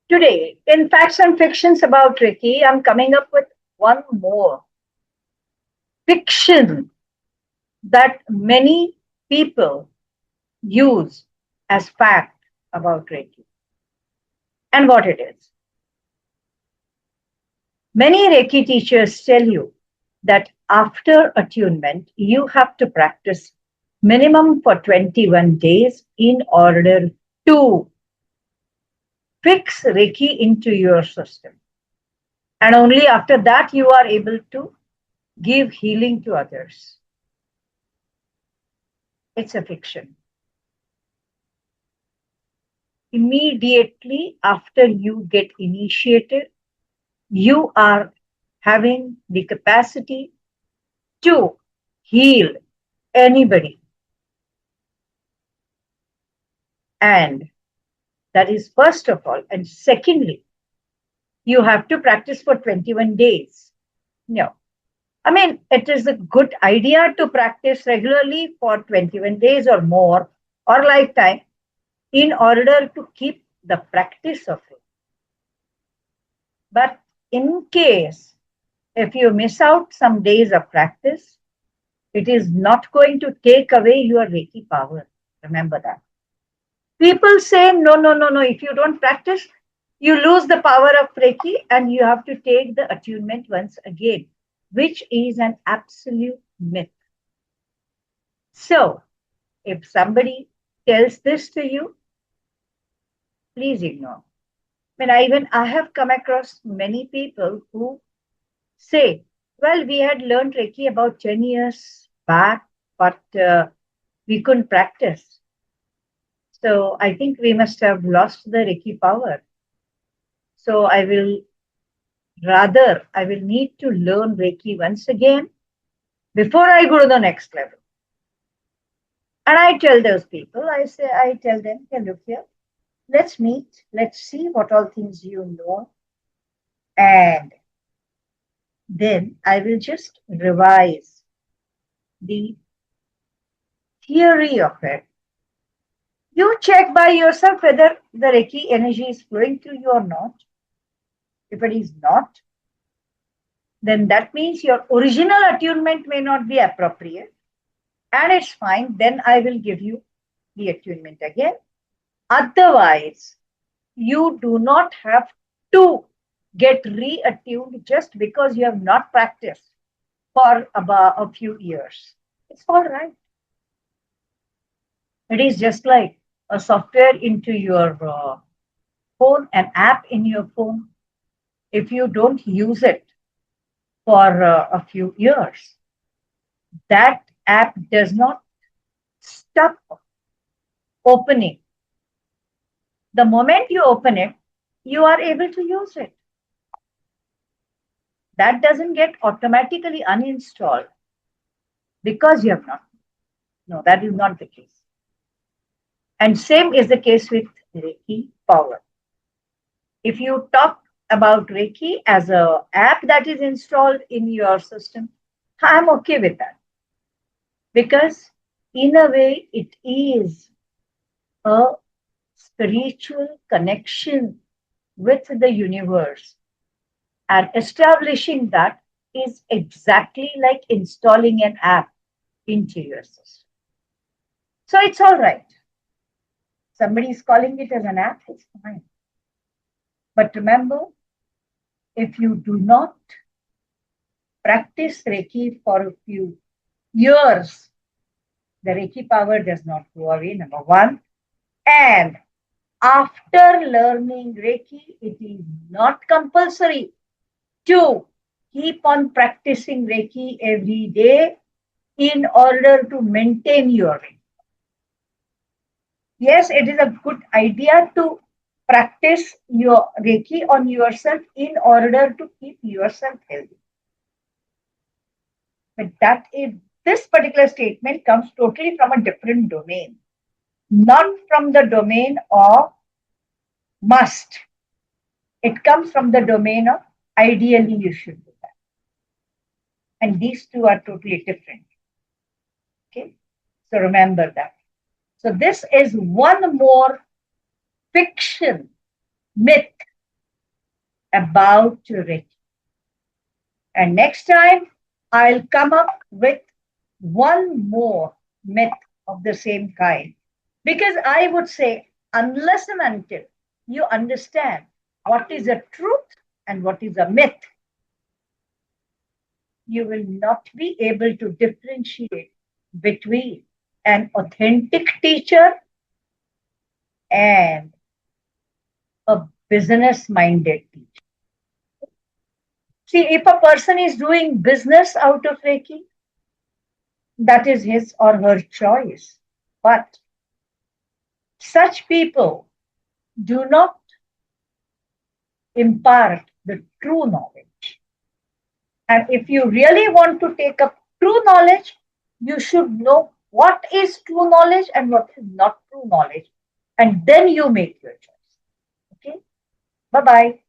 Today, in Facts and Fictions about Reiki, I'm coming up with one more fiction that many people use as fact about Reiki and what it is. Many Reiki teachers tell you that after attunement, you have to practice minimum for 21 days in order to fix Reiki into your system. And only after that, you are able to give healing to others. It's a fiction. Immediately after you get initiated, you are having the capacity to heal anybody. And that is first of all. And secondly, you have to practice for 21 days. No. I mean, it is a good idea to practice regularly for 21 days or more or lifetime in order to keep the practice of it. But in case if you miss out some days of practice, it is not going to take away your Reiki power. Remember that. People say, no, no, no, no. If you don't practice, you lose the power of Reiki and you have to take the attunement once again, which is an absolute myth. So, if somebody tells this to you, please ignore. I have come across many people who say, well, we had learned Reiki about 10 years back, but we couldn't practice. So I think we must have lost the Reiki power. So I will need to learn Reiki once again before I go to the next level. And I tell those people, I tell them, hey, look here, let's meet, let's see what all things you know. And then I will just revise the theory of it. You check by yourself whether the Reiki energy is flowing through you or not. If it is not, then that means your original attunement may not be appropriate. And it's fine. Then I will give you the attunement again. Otherwise, you do not have to get reattuned just because you have not practiced for about a few years. It's all right. It is just like a software into your phone, an app in your phone. If you don't use it for a few years, that app does not stop opening. The moment you open it, you are able to use it. That doesn't get automatically uninstalled because you have not. No, that is not the case. And same is the case with Reiki power. If you talk about Reiki as an app that is installed in your system, I'm okay with that. Because in a way, it is a spiritual connection with the universe. And establishing that is exactly like installing an app into your system. So it's all right. Somebody is calling it as an app, it's fine. But remember, if you do not practice Reiki for a few years, the Reiki power does not go away, number one. And after learning Reiki, it is not compulsory to keep on practicing Reiki every day in order to maintain your Reiki. Yes, it is a good idea to practice your Reiki on yourself in order to keep yourself healthy. But this particular statement comes totally from a different domain, not from the domain of must. It comes from the domain of ideally you should do that. And these two are totally different. Okay, so remember that. So this is one more fiction myth about Reiki. And next time, I'll come up with one more myth of the same kind. Because I would say, unless and until you understand what is a truth and what is a myth, you will not be able to differentiate between an authentic teacher and a business minded teacher. See, if a person is doing business out of Reiki, that is his or her choice. But such people do not impart the true knowledge. And if you really want to take up true knowledge, you should know what is true knowledge and what is not true knowledge. And then you make your choice. Okay? Bye bye.